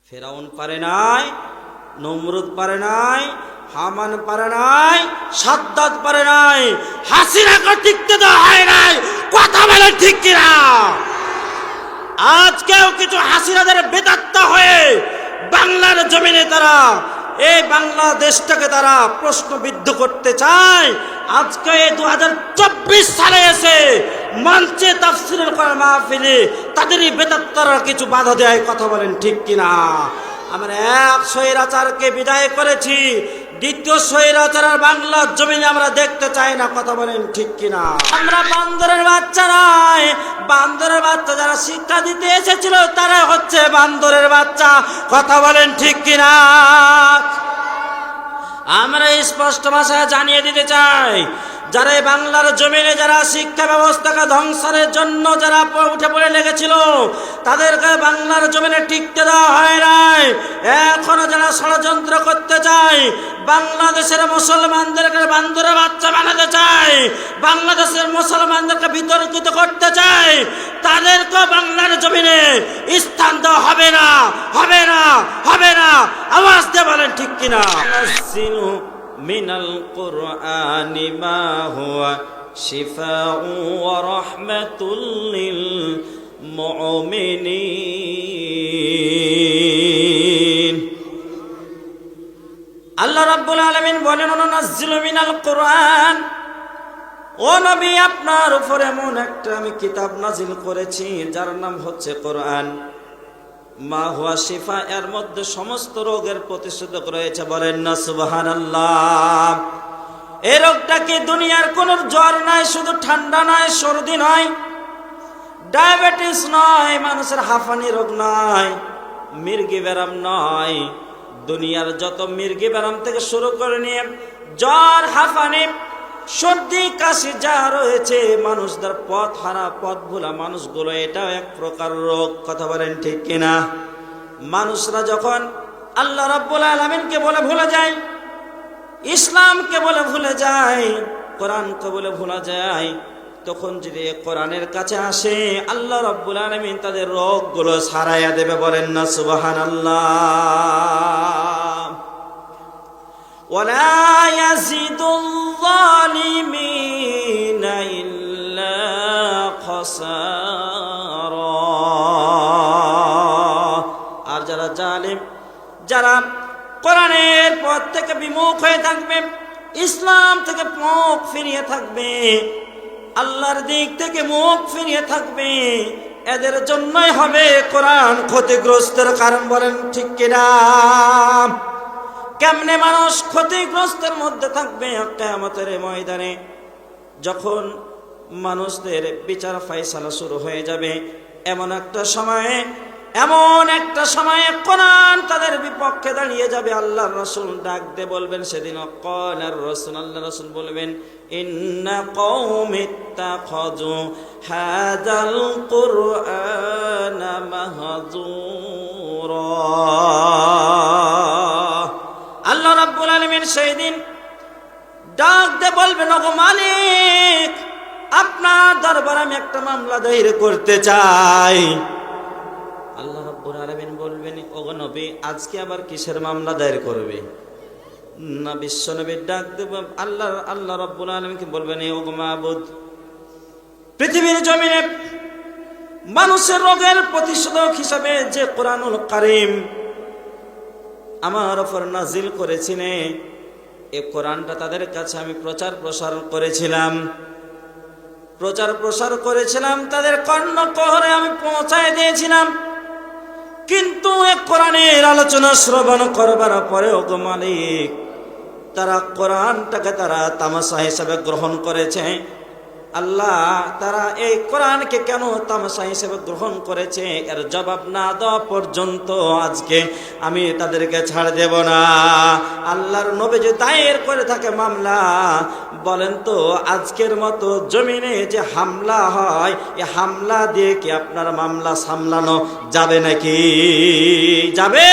ফেরাউন পারে নাই, নমরুদ পারে নাই, হামান পারে নাই, সাদ্দাত পারে নাই, হাসিনাকে টিকতে দেওয়া হয় নাই। কথা বলে ঠিক কিনা? আজকেও কিছু হাসিনাদের বেদাত্তা হয়ে বাংলার জমিনে তারা এই বাংলাদেশটাকে তারা প্রশ্নবিদ্ধ করতে চায়। আজকে 2024 সালে এসে মঞ্চে তাফসীরের মাহফিলে তাদেরই বেদাত্তারা কিছু বাধা দেয়। কথা বলেন ঠিক কিনা? আমরা এক স্বৈরাচারকে বিদায় করেছি, দ্বিতীয় স্বৈরাচার বাংলার জমিনে আমরা দেখতে চাই না। কথা বলেন ঠিক কিনা? আমরা বান্দরের বাচ্চা নয়। বান্দরের বাচ্চা যারা শিক্ষা দিতে এসেছিল তারা হচ্ছে বান্দরের বাচ্চা। কথা বলেন ঠিক কিনা? আমরা স্পষ্ট ভাষায় জানিয়ে দিতে চাই, যারা বাংলার জমিনে যারা শিক্ষা ব্যবস্থাকে ধ্বংসের জন্য যারা উঠে পড়ে লেগেছিল তাদেরকে বাংলার জমিনে টিকতে দেওয়া হয় নাই। এখনো যারা ষড়যন্ত্র করতে চায়, বাংলাদেশের মুসলমানদেরকে বান্দরের বাচ্চা বানাতে চায়, বাংলাদেশের মুসলমানদেরকে বিতর্কিত করতে চায়, তাদেরকে বাংলার জমিনে স্থান দেওয়া হবে না, হবে না, হবে না। আওয়াজ দিয়ে বলেন ঠিক কিনা? মিনাল কুরআনি মা হুয়া শিফাউ ওয়া রাহমাতুল লিল মুমিনিন। আল্লাহ রাব্বুল আলামিন বলেন, নাযিলু মিনাল কুরআন, ও নবী আপনার উপর এমন একটা আমি কিতাব নাজিল করেছি যার নাম হচ্ছে কোরআন। মা হুয়া শিফা, এর মধ্যে সমস্ত রোগের প্রতিষেধক রয়েছে। বলেন না সুবহানাল্লাহ। এই রোগটা কি দুনিয়ার কোন জ্বর নাই, শুধু ঠান্ডা নয়, সর্দি নয়, ডায়াবেটিস নয়, মানুষের হাঁফানি রোগ নয়, মির্গি ব্যারাম নয়। দুনিয়ার যত মির্গি ব্যারাম থেকে শুরু করে নিয়ে জ্বর, হাঁফানি, সর্দি, কাশি যা রয়েছে, মানুষদের পথ হারা, পথ ভোলা মানুষগুলো, এটাও এক প্রকার রোগ। কথা বলেন ঠিক কিনা? মানুষরা যখন আল্লাহ রাব্বুল আলামিনকে বলে ভুলে যায়, ইসলামকে বলে ভুলে যায়, কোরআনকে বলে ভুলে যায়, তখন যদি কোরআনের কাছে আসে আল্লাহ রাব্বুল আলামিন তাদের রোগগুলো সারাইয়া দেবে। বলেন না সুবহানাল্লাহ। ওয়ালা ইয়াজিদুল যালিমিনা ইল্লা খাসারা। আর যারা জালিম, যারা কোরআনের পথ থেকে বিমুখ হয়ে থাকবে, ইসলাম থেকে মুখ ফিরিয়ে থাকবে, আল্লাহর দিক থেকে মুখ ফিরিয়ে থাকবে, এদের জন্যই হবে কোরআন ক্ষতিগ্রস্তের কারণ। বলেন ঠিক কিনা? কেমনে মানুষ ক্ষতিগ্রস্তের মধ্যে থাকবে? কিয়ামতের ময়দানে যখন মানুষদের বিচার ফায়সালা শুরু হয়ে যাবে, এমন একটা সময়ে কোরআন তাদের বিপক্ষে দাঁড়িয়ে যাবে। আল্লাহর রাসূল ডাক দিয়ে বলবেন সেদিন, ক্বালার রাসূল, আল্লাহর রাসূল বলবেন, ইন্না কওমি ইত্তাখাযু হাযাল কুরআনা মাহজুরা। আল্লাহ রাব্বুল আলামিন সেই দিন ডাক দিয়ে বলবেন, ওগো মালিক, আপনার দরবারে আমি একটা মামলা দায়ের করতে চাই। আল্লাহ রাব্বুল আলামিন বলবেন, ওগো নবী, আজকে আবার কিসের মামলা দায়ের করবে? না, বিশ্ব নবীর ডাক দেব আল্লাহ রাব্বুল আলামিনকে বলবেন, ওগো মাবুদ, পৃথিবীর জমিনে মানুষের রোগের প্রতিষেধক হিসাবে যে কোরআনুল কারীম আমার উপর নাজিল করেছিলে, এই কোরআনটা তাদের কাছে আমি প্রচার প্রসার করেছিলাম, তাদের কর্ণকুহরে আমি পৌঁছায় দিয়েছিলাম। কিন্তু এই কোরআনের আলোচনা শ্রবণ করবার পরে ওগো মালিক, তারা কোরআনটাকে তারা তামাশা হিসেবে গ্রহণ করেছে। আল্লাহ, তারা এই কোরআনকে কেন তামাশা হিসেবে গ্রহণ করেছে, এর জবাব না দেওয়া পর্যন্ত আজকে আমি তাদেরকে ছাড় দেব না। আল্লাহর নবী যে দায়ের করে থাকে মামলা, বলেন তো আজকের মতো জমিনে যে হামলা হয়, এই হামলা দিয়ে কি আপনার মামলা সামলানো যাবে নাকি? যাবে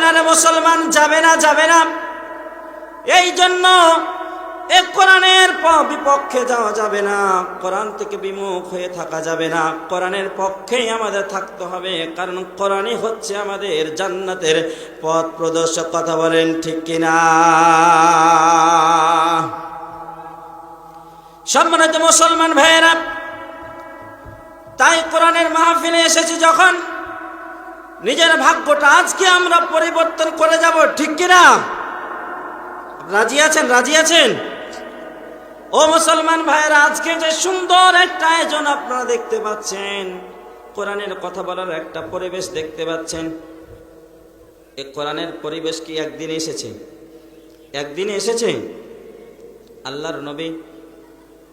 না রে মুসলমান, যাবে না। এই জন্য এই কোরআনের বিপক্ষে যাওয়া যাবে না, কোরআন থেকে বিমুখ হয়ে থাকা যাবে না, কোরআনের পক্ষেই আমাদের থাকতে হবে, কারণ কোরআনই হচ্ছে আমাদের জান্নাতের পথ প্রদর্শক। কথা বলেন ঠিক কিনা? সম্মানিত মুসলমান ভাইয়েরা, তাই কোরআনের মাহফিলে এসেছি যখন, নিজের ভাগ্যটা আজকে আমরা পরিবর্তন করে যাব, ঠিক কিনা? রাজি আছেন? রাজি আছেন? ও মুসলমান ভাইয়েরা, আজকে যে সুন্দর একটা আয়োজন আপনারা দেখতে পাচ্ছেন, কোরআনের কথা বলার একটা পরিবেশ দেখতে পাচ্ছেন, এই কোরআনের পরিবেশ কি একদিনে এসেছে? একদিনে এসেছে? আল্লাহর নবী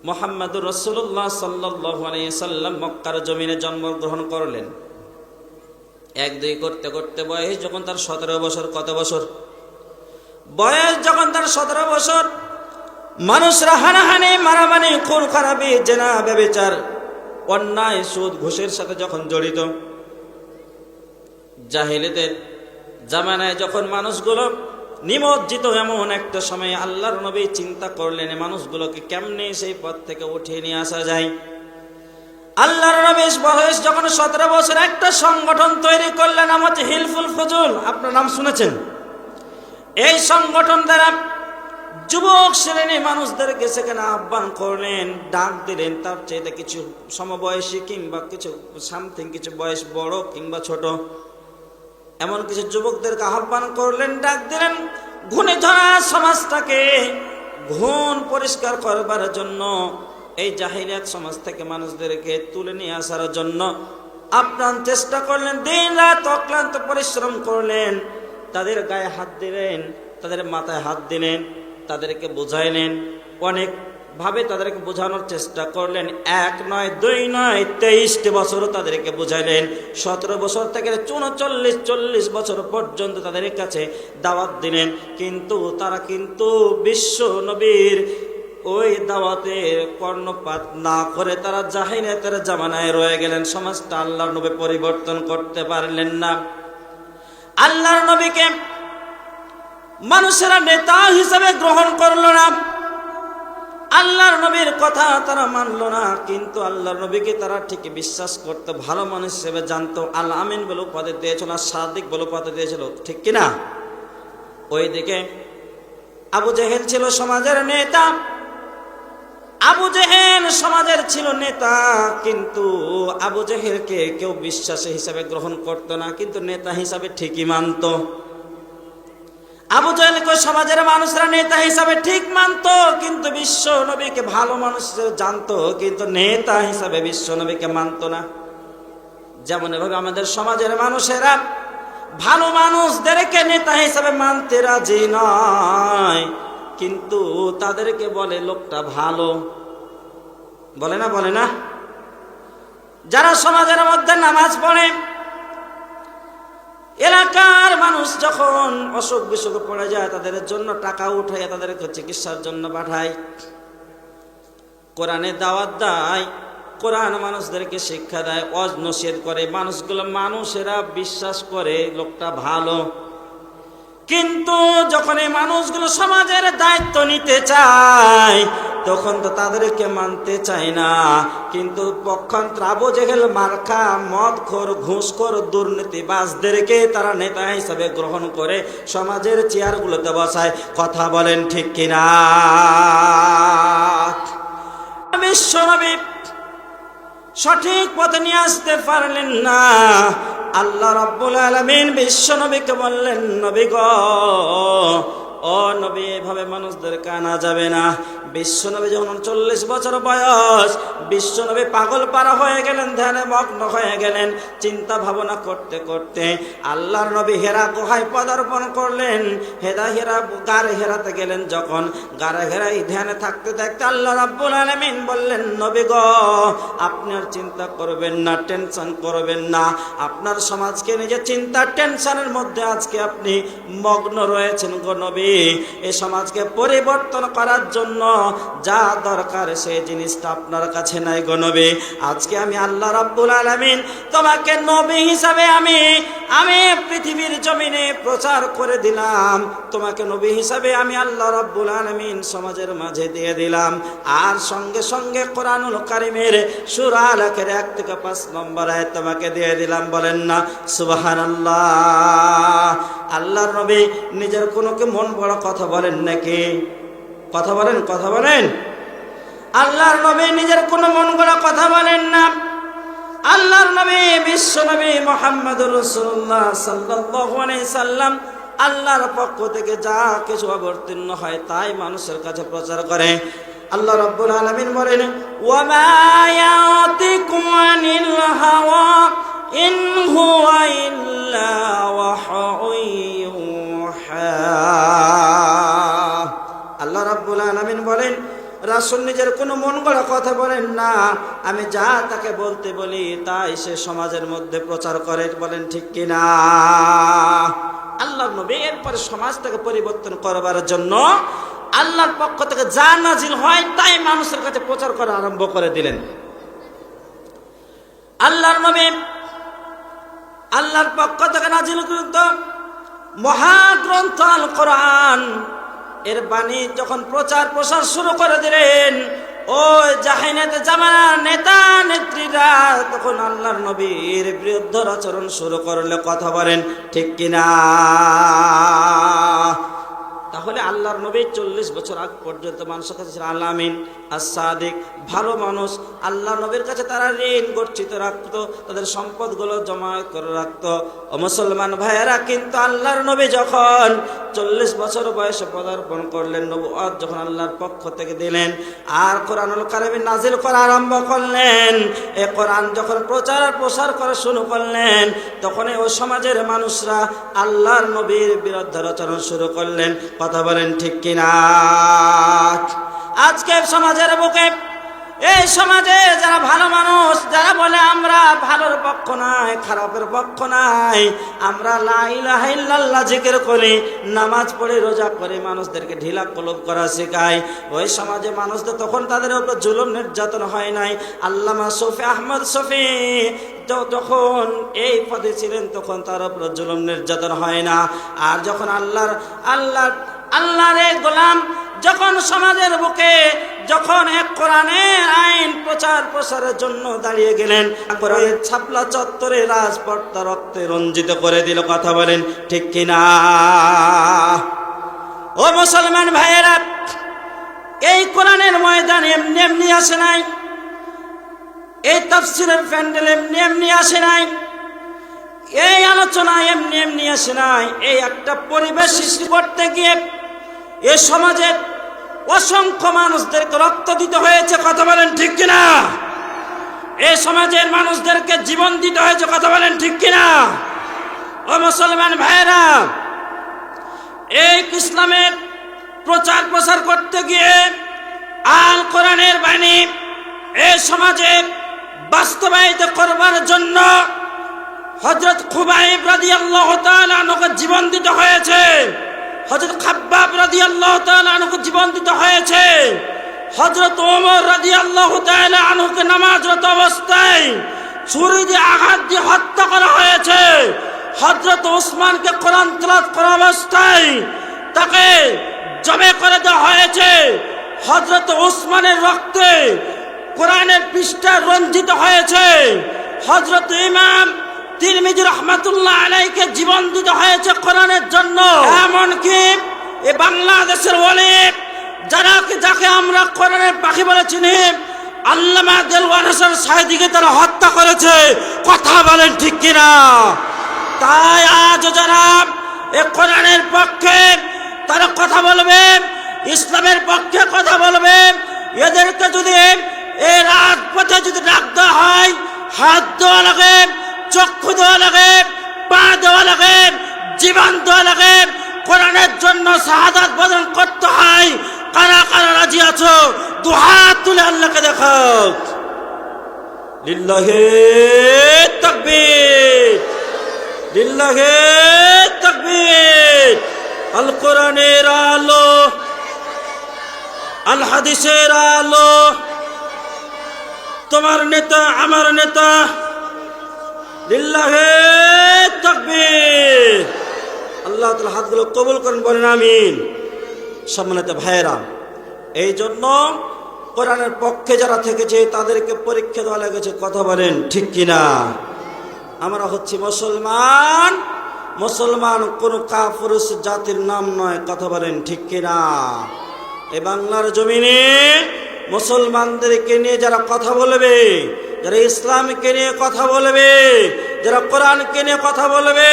মুহাম্মদুর রাসূলুল্লাহ সাল্লাল্লাহু আলাইহি সাল্লাম মক্কার জমিনে জন্মগ্রহণ করলেন। 1-2 করতে করতে বয়স যখন তার 17 বছর, কত বছর বয়স যখন তার 17 বছর, মানুষরা হানাহানি, মারামারি, খুন খারাপি, জেনা, ব্যভিচার, অন্যায়, সুদ, ঘুষের সাথে যখন জড়িত, জাহেলিয়াতের জামানায় যখন মানুষগুলো নিমজ্জিত, এমন একটা সময় আল্লাহর নবী চিন্তা করলেন মানুষগুলোকে কেমনে সেই পথ থেকে উঠিয়ে নিয়ে আসা যায়। আল্লাহর নবীর বয়স যখন 17 বছর, একটা সংগঠন তৈরি করলেন, নাম হচ্ছে হিলফুল ফুজুল। আপনার নাম শুনেছেন? এই সংগঠন দ্বারা যুবক শ্রেণী মানুষদেরকে সেখানে আহ্বান করলেন, ডাক দিলেন। তার চাইতে কিছু সমবয়সী কিংবা কিছু সামথিং, কিছু বয়স বড় কিংবা ছোট, এমন কিছু যুবকদেরকে আহ্বান করলেন, ডাক দিলেন। ঘুণে ধরা সমাজটাকে ঘুণ পরিষ্কার করবার জন্য, এই জাহিলিয়াত সমাজ থেকে মানুষদেরকে তুলে নিয়ে আসার জন্য আপ্রাণ চেষ্টা করলেন। দিন রাত অক্লান্ত পরিশ্রম করলেন, তাদের গায়ে হাত দিলেন, তাদের মাথায় হাত দিলেন, তাদেরকে বুঝাইলেন, অনেক ভাবে তাদেরকে বোঝানোর চেষ্টা করলেন। 1 নয় 2 নয় 23টি বছরও তাদেরকে বুঝাইলেন। 17 বছর থেকে 39-40 বছর পর্যন্ত তাদের কাছে দাওয়াত দিলেন, কিন্তু তারা বিশ্ব নবীর ওই দাওয়াতের কর্ণপাত না করে তারা জাহিলিয়াতের জামানায় রয়ে গেলেন। সমাজটা আল্লাহর নবী পরিবর্তন করতে পারলেন না। আল্লাহর নবীকে মানুষেরা নেতা হিসেবে গ্রহণ করলো না, আল্লাহর নবীর কথা তারা মানলো না, কিন্তু আল্লাহর নবীকে তারা ঠিক বিশ্বাস করতে, ভালো মানুষ হিসেবে জানতো। আল আমিন বলে উপাধি দিয়েছিল, আর সাদিক বলে উপাধি দিয়েছিল, ঠিক কিনা? ওইদিকে আবু জেহেল ছিল সমাজের নেতা। আবু জেহেল সমাজের ছিল নেতা, কিন্তু আবু জেহেলকে কেউ বিশ্বাসী হিসাবে গ্রহণ করতো না, কিন্তু নেতা হিসাবে ঠিকই মানত। আবু জেহেলকে সমাজের মানুষরা নেতা হিসাবে ঠিক মানতো, কিন্তু বিশ্ব নবীকে ভালো মানুষ হিসেবে জানতো, কিন্তু নেতা হিসাবে বিশ্ব নবীকে মানতো না। যেমন এভাবে আমাদের সমাজের মানুষেরা ভালো মানুষদেরকে নেতা হিসাবে মানতে রাজি নয়, কিন্তু তাদেরকে বলে লোকটা ভালো। বলে না? বলে না? যারা সমাজের মধ্যে নামাজ পড়ে, এলাকার মানুষ যখন অসুখ বিসুখে পড়ে যায়, তাদের জন্য টাকা উঠায় তাদেরকে চিকিৎসার জন্য পাঠায়, কোরআনে দাওয়াত দেয়, কোরআন মানুষদেরকে শিক্ষা দেয়, ওয়াজ নসিহত করে, মানুষেরা বিশ্বাস করে লোকটা ভালো। কিন্তু যখন এই মানুষগুলো সমাজের দায়িত্ব নিতে চায়, তখন তো তাদেরকে মানতে চায় না। কিন্তু পক্ষান্তর আবু জেহেল মার্কা মদখোর, ঘুষখোর, দুর্নীতিবাজদেরকে তারা নেতা হিসাবে গ্রহণ করে সমাজের চেয়ারগুলোতে বসায়। কথা বলেন ঠিক কিনা? বিশ্বনবী সঠিক পথে নিয়ে আসতে পারলেন না। আল্লাহ রাব্বুল আলামিন বিশ্বনবীকে বললেন, নবী গো, ও নবী, এভাবে মানুষদেরকে আনা যাবে না। বিশ্বনবী যখন 40 বছর বয়স, বিশ্বনবী পাগল পারা হয়ে গেলেন, ধ্যানে মগ্ন হয়ে গেলেন। চিন্তা ভাবনা করতে করতে আল্লাহর নবী হেরা গুহায় পদার্পণ করলেন। গারে হেরাতে গেলেন। যখন গারে হেরাই ধ্যানে থাকতে থাকতে আল্লাহ রাব্বুল আলামিন বললেন, নবী গো, আপনি আর চিন্তা করবেন না, টেনশন করবেন না। আপনার সমাজকে নিজে চিন্তা টেনশনের মধ্যে আজকে আপনি মগ্ন রয়েছেন গো নবী। নবী এই সমাজকে পরিবর্তন করার জন্য যা দরকার সেই জিনিসটা আপনার কাছে নাই গো নবী। আজকে আমি আল্লাহ রাব্বুল আলামিন তোমাকে নবী হিসাবে আমি পৃথিবীর জমিনে প্রচার করে দিলাম, তোমাকে নবী হিসাবে আমি আল্লাহ রাব্বুল আলামিন সমাজের মাঝে দিয়ে দিলাম। আর সঙ্গে সঙ্গে কোরআনুল কারীমের সূরা আলাকের 1 থেকে 5 নম্বর আয়াত তোমাকে দিয়ে দিলাম। বলেন না সুবহানাল্লাহ। আল্লাহর নবী নিজের কোনো কি মন বড় কথা বলেন নাকি? কথা বলেন। আল্লাহর নবী নিজের কোনো মন গড়া কথা বলেন না। আল্লাহর নবী বিশ্ব নবী মুহাম্মদুর রাসূলুল্লাহ সাল্লাল্লাহু আলাইহি সাল্লাম আল্লাহর পক্ষ থেকে যা কিছু অবতীর্ণ হয় তাই মানুষের কাছে প্রচার করে। আল্লাহ রাব্বুল আলামিন বলেন, ওয়া মা ইয়াতিকু আনিল হাওয়া ইন হুয়া ইল্লা ওয়াহয়ুন ইউহা। আল্লাহ রাব্বুল আলামিন বলেন, রাসূল নিজের কোনো মন গড়া কথা বলেন না, আমি যা তাকে বলতে বলি তাই সে সমাজের মধ্যে প্রচার করে। বলেন ঠিক কিনা? আল্লাহর নবী এরপরে সমাজটাকে পরিবর্তন করবার জন্য আল্লাহর পক্ষ থেকে যা নাজিল হয় তাই মানুষের কাছে প্রচার করা আরম্ভ করে দিলেন। আল্লাহর নবী আল্লাহর পক্ষ থেকে নাজিলকৃত মহাগ্রন্থ আল কোরআন এর বাণী যখন প্রসার শুরু করে দিলেন, ওই জাহিনাতে জামানার নেতা নেত্রীরা তখন আল্লাহর নবীর বিরুদ্ধে আচরণ শুরু করলে। কথা বলেন ঠিক কিনা? তাহলে আল্লাহর নবী 40 বছর আগ পর্যন্ত মানুষের কাছে ছিলেন আল আমিন, as-সাদিক, ভালো মানুষ। আল্লাহ নবীর কাছে তারা ঋণ গচ্ছিত রাখতো, তাদের সম্পদগুলো জমা করে রাখতো। ও মুসলমান ভাইয়েরা, কিন্তু আল্লাহর নবী যখন 40 বছর বয়সে পদার্পণ করলেন, নবুয়ত যখন আল্লাহর পক্ষ থেকে দিলেন আর কোরআনুল কারীম নাজিল করা আরম্ভ করলেন, এই কোরআন যখন প্রসার করা শুরু করলেন, তখন ওই সমাজের মানুষরা আল্লাহর নবীর বিরুদ্ধে আচরণ শুরু করলেন। কথা বলেন ঠিক কিনা? আজকে সমাজের বুকে, এই সমাজে যারা ভালো মানুষ, যারা বলে আমরা ভালোর পক্ষ নাই, খারাপের পক্ষ নাই, আমরা লা ইলাহা ইল্লাল্লাহ জিকির করি, নামাজ পড়ে, রোজা করে, মানুষদেরকে ঢিলা কলব করা শেখায়, ওই সমাজে মানুষদের তখন তাদের উপর জুলুম নির্যাতন হয় নাই। আল্লামা শফি আহমদ শফি যখন এই পদে ছিলেন তখন তার উপর জুলুম নির্যাতন হয় না। আর যখন আল্লাহর এক গোলাম যখন সমাজের বুকে যখন এক কোরআনের আইন প্রসারের জন্য দাঁড়িয়ে গেলেন, কোরআনের ছাপলা চত্বরে রাজপথটা রক্তে রঞ্জিত করে দিল। কথা বলেন ঠিক কিনা? ও মুসলমান ভাইয়েরা, এই কোরআনের ময়দান এমনি এমনি আসে নাই, এই তাফসীরের প্যান্ডেল এমনি এমনি আসে নাই, এই আলোচনা এমনি এমনি আসে নাই। এই একটা পরিবেশ সৃষ্টি করতে গিয়ে এ সমাজের অসংখ্য মানুষদেরকে রক্ত দিতে হয়েছে। কথা বলেন ঠিক কিনা? এই সমাজের মানুষদেরকে জীবন দিতে হয়েছে। কথা বলেন ঠিক কিনা? ও মুসলমান ভাইয়েরা, এই ইসলামের প্রসার করতে গিয়ে আল কোরআনের বাণী এই সমাজে বাস্তবায়িত করবার জন্য হযরত খুবাইব রাদিয়াল্লাহু তাআলা আনহুকে জীবন দিতে হয়েছে, হযরত খাব্বাব রাদিয়াল্লাহু তাআলা আনহুকে জীবন দিতে হয়েছে, হযরত ওমর রাদিয়াল্লাহু তাআলা আনহুকে নামাজরত অবস্থায় ছুরি দিয়ে আঘাত দিয়ে হত্যা করা হয়েছে, হযরত ওসমানকে কোরআন তেলাওয়াত করা অবস্থায় তাকে জবে করে দেওয়া হয়েছে, হযরত ওসমানের রক্তে কোরআনের পৃষ্ঠা রঞ্জিত হয়েছে, হযরত ইমাম তিরমিজি রাহমাতুল্লাহ আলাইহিকে জীবন দিতে হয়েছে কোরআনের জন্য। এমনকি এই বাংলাদেশের ওলি যাকে আমরা কোরআনের পাখি বলে চিনি, আল্লামা দেলওয়ার হোসেন সাঈদীকে তারা হত্যা করেছে। কথা বলেন ঠিক কিনা? তাই আজ যারা এই কোরআনের পক্ষে তারা কথা বলবে, ইসলামের পক্ষে কথা বলবে, এদেরকে যদি এই রাজপথে যদি ডাক দেওয়া হয়, হাত দেওয়া লাগে, চক্ষু দেওয়া লাগে, পা দেওয়া লাগে, জীবন দেওয়া লাগে, কোরআনের জন্য শাহাদাত বরণ করতে হয়, কারা কারা রাজি আছো? দুহাত তুলে আল্লাহকে দেখাও। লিল্লাহি তাকবীর, লিল্লাহি তাকবীর। আল কোরআনের আলো, আল হাদিসের আলো, তোমার নেতা আমার নেতা, লিল্লাহে তাকবীর। আল্লাহ তাআলা হাতগুলো কবুল করেন, বলেন আমিন। সম্মানিত ভাইয়েরা, এই জন্য কোরআনের পক্ষে যারা থেকেছে তাদেরকে পরীক্ষা দেওয়া লেগেছে, কথা বলেন ঠিক কিনা? আমরা হচ্ছি মুসলমান, মুসলমান কোন কাফির জাতির নাম নয়, কথা বলেন ঠিক কিনা? এই বাংলার জমিনে মুসলমানদেরকে নিয়ে যারা কথা বলবে, যারা ইসলামকে নিয়ে কথা বলবে, যারা কোরআনকে নিয়ে কথা বলবে,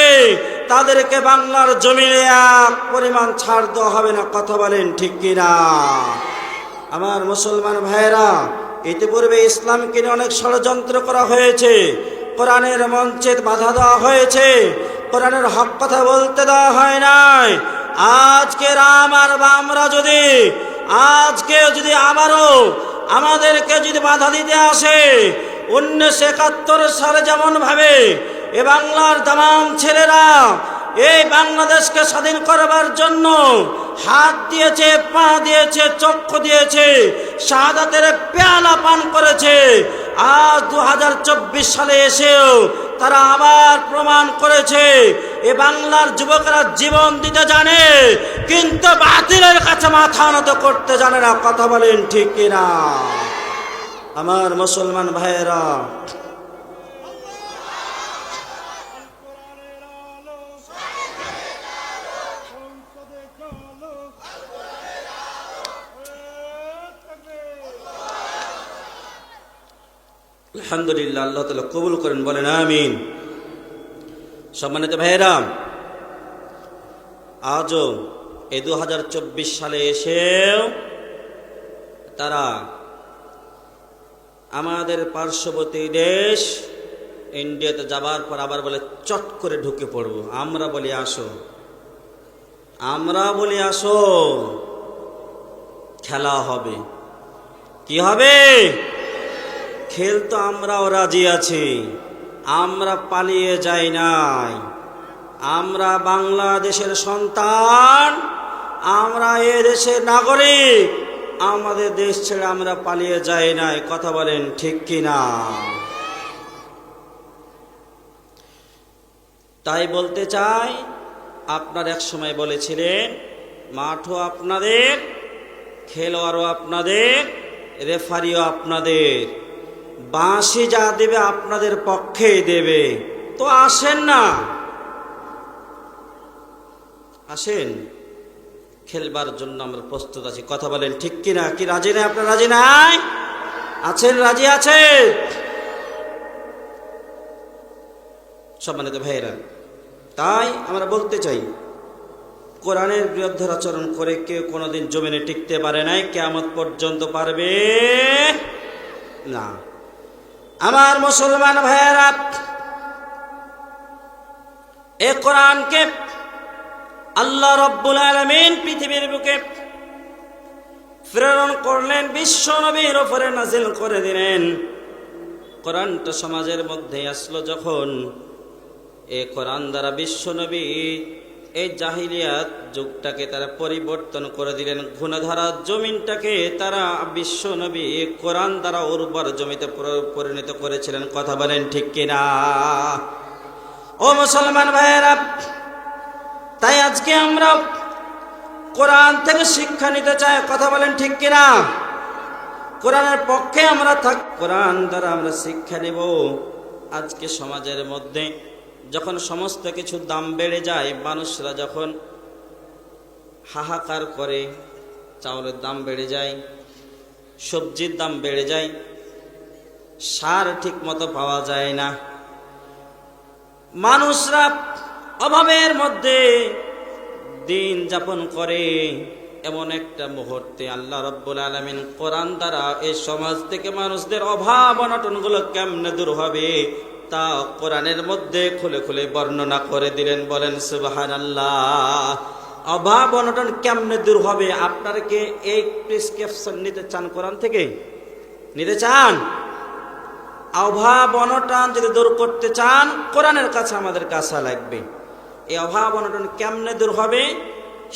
তাদেরকে বাংলার জমিনে এক পরিমাণ ছাড় দেওয়া হবে না, কথা বলেন ঠিক কিনা? আমার মুসলমান ভাইয়েরা, ইতিপূর্বে ইসলামকে নিয়ে অনেক ষড়যন্ত্র করা হয়েছে, কোরআনের মঞ্চে বাধা দেওয়া হয়েছে, কোরআনের হক কথা বলতে দেওয়া হয় নাই। আজকে আমরা যদি আবারও আমাদেরকে যদি বাধা দিতে আসে, 1971 সালে যেমন ভাবে এ বাংলার তামাম ছেলেরা এই বাংলাদেশকে স্বাধীন করবার জন্য হাত দিয়েছে, পা দিয়েছে, চক্ষু দিয়েছে, শাহাদাতের পেয়ালা পান করেছে, আজ 2024 সালে এসেও তারা আবার প্রমাণ করেছে এ বাংলার যুবকরা জীবন দিতে জানে, কিন্তু বাতিলের কাছে মাথা নত করতে জানে না, কথা বলেন ঠিক কিনা? আমার মুসলমান ভাইয়েরা, আলহামদুলিল্লাহ, আল্লাহ তাআলা কবুল করেন, বলেন আমিন। সম্মানিত ভাইয়েরা, আজও এই 2024 সালে এসেও তারা আমাদের পার্শ্ববর্তী দেশ ইন্ডিয়াতে যাবার পর আবার বলে চট করে ঢুকে পড়বো। আমরা বলি আসো, খেলা হবে। কি হবে? খেল তো আমরাও রাজি আছি, আমরা পালিয়ে যাই নাই, আমরা বাংলাদেশের সন্তান, আমরা এ দেশের নাগরিক, আমাদের দেশ ছেড়ে আমরা পালিয়ে যাই নাই, কথা বলেন ঠিক কিনা? তাই বলতে চাই, আপনার এক সময় বলেছিলেন মাঠও আপনাদের, খেলোয়াড়ও আপনাদের, রেফারিও আপনাদের, বাঁশি যা দেবে আপনাদের পক্ষেই দেবে। তো আসেন না, আসেন, খেলবার জন্য আমরা প্রস্তুত আছি, কথা বলেন ঠিক কিনা? কি রাজি নাই? আপনার রাজি নাই? আছেন? রাজি আছে? সম্মানিত ভাইয়েরা, তাই আমরা বলতে চাই, কোরআনের বিরুদ্ধে আচরণ করে কেউ কোনোদিন জমিনে টিকতে পারে নাই, কিয়ামত পর্যন্ত পারবে না। আমার মুসলমান ভাইয়েরা, এ কোরআনকে আল্লাহ রাব্বুল আলামিন পৃথিবীর বুকে প্রেরণ করলেন, বিশ্ব নবীর উপরে নাজিল করে দিলেন। কোরআনটা সমাজের মধ্যে আসলো যখন, এ কোরআন দ্বারা বিশ্ব নবী এই জাহিলিয়াত যুগটাকে তারা পরিবর্তন করে দিলেন, ঘূর্ণধারা জমিনটাকে তারা বিশ্ব নবী কোরআন দ্বারা উর্বর জমিতে পরিণত করেছিলেন, কথা বলেন ঠিক কিনা? ও মুসলমান ভাইয়েরা, তাই আজকে আমরা কোরআন থেকে শিক্ষা নিতে চাই, কথা বলেন ঠিক কিনা? কোরআনের পক্ষে আমরা থাক, কোরআন দ্বারা আমরা শিক্ষা নেব। আজকে সমাজের মধ্যে যখন সমস্ত কিছু দাম বেড়ে যায়, মানুষরা যখন হাহাকার করে, চাউলের দাম বেড়ে যায়, সবজির দাম বেড়ে যায়, সার ঠিক মতো পাওয়া যায় না, মানুষরা অভাবের মধ্যে দিন যাপন করে, এমন একটা মুহূর্তে আল্লাহ রাব্বুল আলামিন কোরআন দ্বারা এই সমাজ থেকে মানুষদের অভাব অনটনগুলো কেমনে দূর হবে তা কোরআনের মধ্যে খুলে খুলে বর্ণনা করে দিলেন, বলেন সুবহানাল্লাহ। অভাব অনটন কেমনে দূর হবে? আপনারা কি এই প্রেসক্রিপশন নিতে চান? কোরআন থেকে নিতে চান? অভাব অনটন যদি দূর করতে চান, কোরআনের কাছে আমাদের কাছে লাগবে। এই অভাব অনটন কেমনে দূর হবে?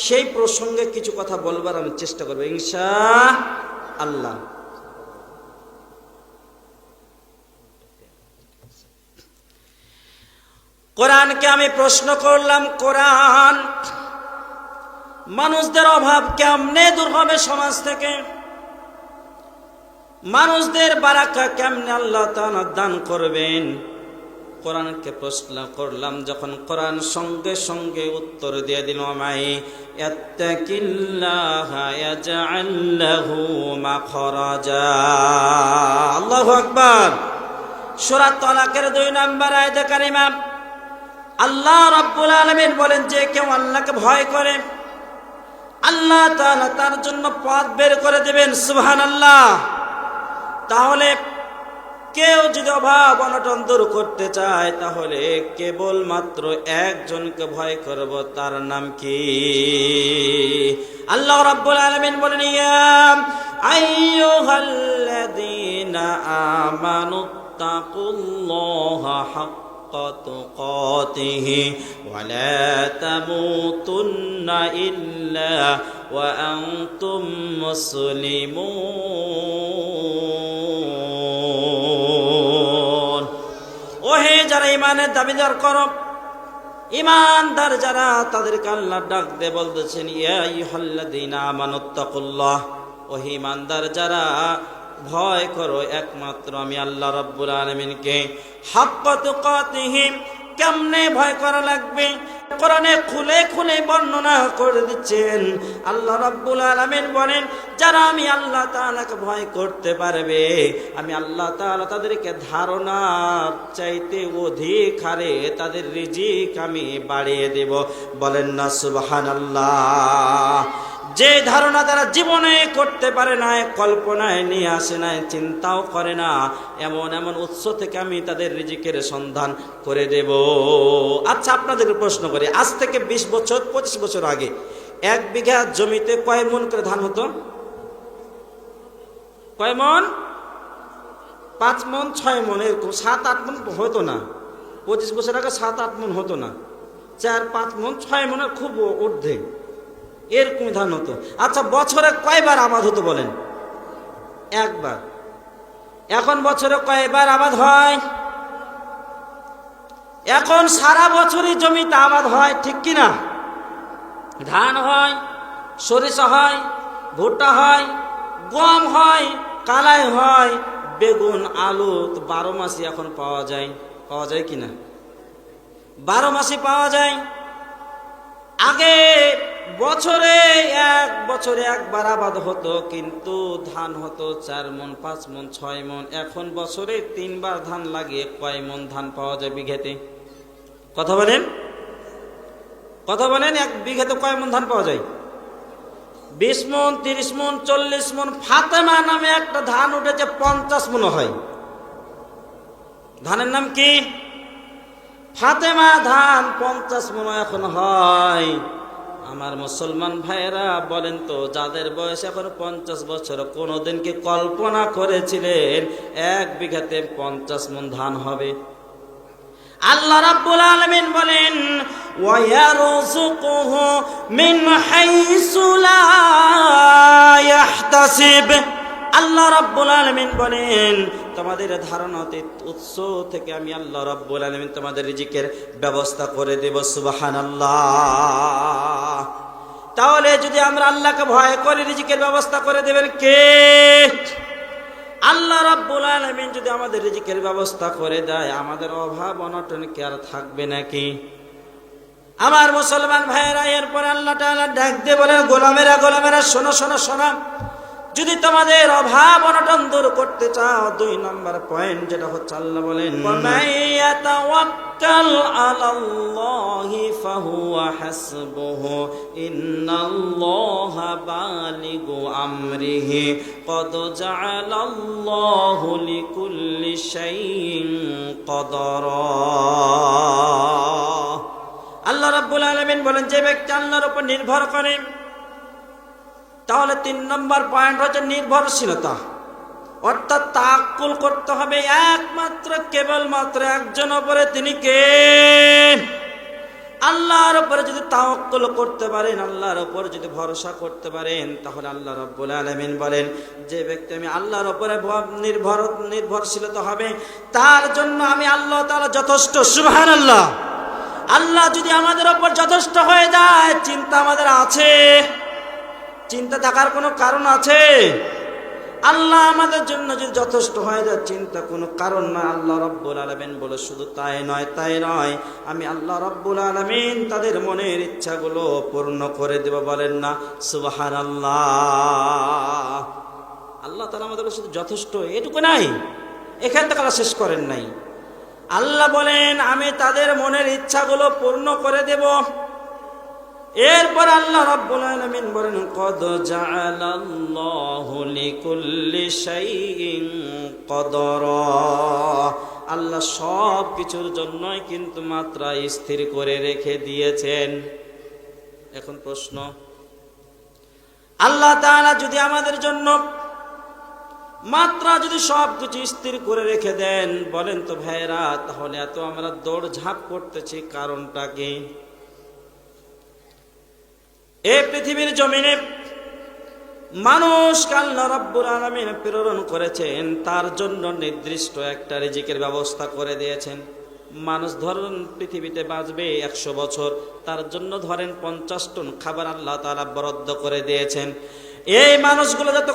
সেই প্রসঙ্গে কিছু কথা বলবার আমি চেষ্টা করব ইনশাআল্লাহ। কোরআনকে আমি প্রশ্ন করলাম, কোরআন মানুষদের অভাব কেমনে দূর হবে সমাজ থেকে, মানুষদের বারাকা কেমনে আল্লাহ তাআলা দান করবেন। কোরআনকে প্রশ্ন করলাম, যখন কোরআন সঙ্গে সঙ্গে উত্তর দিয়ে দিল, মাই ইয়াত্তাকিল্লাহা ইয়াজআল লাহু মাখরাজা। আল্লাহু আকবার। সূরা তালাকের 2 নম্বর আয়াতে কারিমা আল্লাহ রাব্বুল আলামিন বলেন, যে কেউ আল্লাহকে ভয় করে আল্লাহ তাআলা তার জন্য পথ বের করে দেবেন। সুবহানাল্লাহ। তাহলে কেউ যদি অভাব অনটন দূর করতে চায় তাহলে কেবলমাত্র একজনকে ভয় করব, তার নাম কি? আল্লাহ রাব্বুল আলামিন বলেন, ইয়া আইয়ুহাল্লাযীনা আমানুত্তাকুল্লাহা হাক্কা তুকাতিহি ওয়া লা তামুতুন্না ইল্লা ওয়া আনতুম মুসলিমুন। ওহে যারা ইমানের দাবিদার করো, ইমানদার যারা, তাদেরকে আল্লাহ ডাক দিয়ে বলতেছেন, ইয়া আইয়ুহাল্লাযীনা আমানুত্তাকুল্লাহ, ওহে ইমানদার যারা, ভয় করো একমাত্র আমি আল্লাহ রাব্বুল আলামিনকে। হাক্কা তুকাতিহি, কেমনে ভয় করা লাগবে কোরআনে খুলে খুলে বর্ণনা করে দিচ্ছেন। আল্লাহ রাব্বুল আলামিন বলেন, যারা আমি আল্লাহ তাআলাকে ভয় করতে পারবে, আমি আল্লাহ তাআলা তাদেরকে ধারণার চাইতে অধিক হারে তাদের রিজিক আমি বাড়িয়ে দেব। বলেন না সুবহানাল্লাহ। যে ধারণা তারা জীবনে করতে পারে না, কল্পনায় নিয়ে আসে না, চিন্তাও করে না, এমন এমন উৎস থেকে আমি তাদের রিজিকের সন্ধান করে দেব। আচ্ছা, আপনাদেরকে প্রশ্ন করি, আজ থেকে 20 বছর 25 বছর আগে 1 বিঘা জমিতে কয় মণ করে ধান হতো? কয় মণ? 5 মণ 6 মণ, এরকম 7-8 মণ হতো না। 25 বছর আগে 7-8 মণ হতো না, 4-5 মণ 6 মণের খুব ঊর্ধ্বে এরকম ধান হতো। আচ্ছা, বছরে কয়বার আবাদ হতো বলেন? একবার। এখন বছরে কয়বার আবাদ হয়? এখন সারা বছরই জমিতে আবাদ হয়, ঠিক কিনা? ধান হয়, সরিষা হয়, ভুট্টা হয়, গম হয়, কালাই হয়, বেগুন, আলু, তো 12 মাসই এখন পাওয়া যায়। পাওয়া যায় কিনা? 12 মাসই পাওয়া যায়। আগে বছরে একবার আবাদ হতো, কিন্তু ধান হতো 4 মণ, 5 মণ, 6 মণ। এখন বছরে 3 বার ধান লাগিয়ে কয় মণ ধান পাওয়া যায় বিঘাতে? কথা বলেন, কথা বলেন। 1 বিঘাতে কয় মণ ধান পাওয়া যায়? 20 মণ, 30 মণ, 40 মণ। ফাতেমা নামে একটা ধান উঠেছে, 50 মণ হয়। ধানের নাম কি? ফাতেমা ধান। 50 মণ এখন হয়। আমার মুসলমান ভাইয়েরা বলেন তো, যাদের বয়স এখন 50 বছর, কোনদিন কি কল্পনা করেছিলেন 1 বিঘাতে 50 মণ ধান হবে? আল্লাহ রাব্বুল আলামিন বলেন, ওয়া ইয়ারযুকুহু মিন হাইসু লা ইয়াহতাসিব। আল্লাহ রাব্বুল আলামিন বলেন, তোমাদের ধারণাতে উৎস থেকে আমি আল্লাহ রাব্বুল আলামিন তোমাদের রিজিকের ব্যবস্থা করে দেব। সুবহানাল্লাহ। তাহলে যদি আমরা আল্লাহকে ভয় করে রিজিকের ব্যবস্থা করে দেবেন কে? আল্লাহ রাব্বুল আলামিন যদি আমাদের রিজিকের ব্যবস্থা করে দেয়, আমাদের অভাব অনটন কি আর থাকবে নাকি? আমার মুসলমান ভাইয়েরা, এরপরে আল্লাহ তাআলা ডাক দিয়ে বলেন, গোলামেরা গোলামেরা শোনো শোনো শোনো, যদি তোমাদের অভাব অনটন দূর করতে চাও, 2 নম্বর পয়েন্ট যেটা হচ্ছে, আল্লাহ বলেন, ওয়ামাইয়াতাওয়াক্কাল আলাল্লাহি ফাহুয়া হাসবুহু ইন্নাল্লাহা বালিগু আমরিহি ক্বাদ জাআলাল্লাহু লিকুল্লি শাইইন কদরা। আল্লাহ রাব্বুল আলামিন বলেন, যে ব্যক্তি আল্লাহর উপর নির্ভর করে, তাহলে 3 নম্বর পয়েন্ট হচ্ছে নির্ভরশীলতা। অর্থাৎ তাওয়াক্কুল করতে হবে একমাত্র কেবলমাত্র একজন উপরে, তিনি কে? আল্লাহর উপরে যদি তাওয়াক্কুল করতে পারেন, আল্লাহর উপরে যদি ভরসা করতে পারেন, তাহলে আল্লাহ রাব্বুল আলামিন বলেন যে ব্যক্তি আমি আল্লাহর উপরে নির্ভরশীলতা হবে তার জন্য আমি আল্লাহ তাআলা যথেষ্ট। সুবহানাল্লাহ। আল্লাহ যদি আমাদের উপর যথেষ্ট হয়ে যায়, চিন্তা আমাদের আছে? চিন্তা থাকার কোনো কারণ আছে? আল্লাহ আমাদের জন্য যদি যথেষ্ট হয়ে যায়, চিন্তা কোনো কারণ না। আল্লাহ রাব্বুল আলামিন বলে শুধু তাই নয়, আমি আল্লাহ রাব্বুল আলামিন তাদের মনের ইচ্ছাগুলো পূর্ণ করে দেব। বলেন না সুবহানাল্লাহ। আল্লাহ তাআলা আমাদের শুধু যথেষ্ট এটুকু নাই, এখান থেকে আল্লাহ শেষ করেন নাই। আল্লাহ বলেন আমি তাদের মনের ইচ্ছাগুলো পূর্ণ করে দেব। এরপর আল্লাহ রাব্বুল আলামিন বলেন কদ জাআলাল্লাহু লিকুল্লি শাইইন কদরা। আল্লাহ সব কিছুর জন্যই কিন্তু মাত্রা স্থির করে রেখে দিয়েছেন। এখন প্রশ্ন, আল্লাহ তাআলা যদি আমাদের জন্য মাত্রা যদি সব কিছু স্থির করে রেখে দেন, বলেন তো ভাইরা, তাহলে এত আমরা দৌড়ঝাঁপ করতেছি কারণটা কি? এই পৃথিবীর জমিনে মানুষকে আল্লাহ রাব্বুল আলামিন প্রেরণ করেছেন, তার জন্য নির্দিষ্ট একটা রিজিকের ব্যবস্থা করে দিয়েছেন। মানুষ ধরুন পৃথিবীতে বাঁচবে 100 বছর, তার জন্য ধরেন 50 টন খাবার আল্লাহ তাআলা বরাদ্দ করে দিয়েছেন। এই মানুষগুলো যত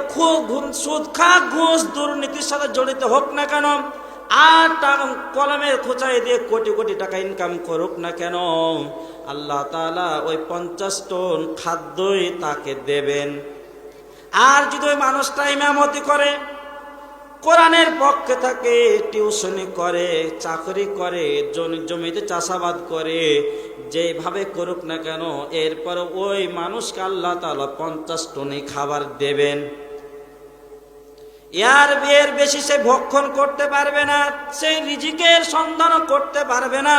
সুদ খা, ঘুষ, দুর্নীতির সাথে জড়িত হোক না কেন, আর কলমের খোঁচাই দিয়ে কোটি কোটি টাকা ইনকাম করুক না কেন, আল্লাহ তাআলা ওই 50 টন খাদ্যই তাকে দেবেন। আর যদি ওই মানুষটা ইমামতি করে, কোরআনের পক্ষে থাকে, টিউশনি করে, চাকরি করে, জমিতে চাষাবাদ করে, যেভাবে করুক না কেন, এরপর ওই মানুষকে আল্লাহ তাআলা 50 টনই খাবার দেবেন। এর বেশি সে ভক্ষণ করতে পারবে না, সেই রিজিকের সন্ধানও করতে পারবে না।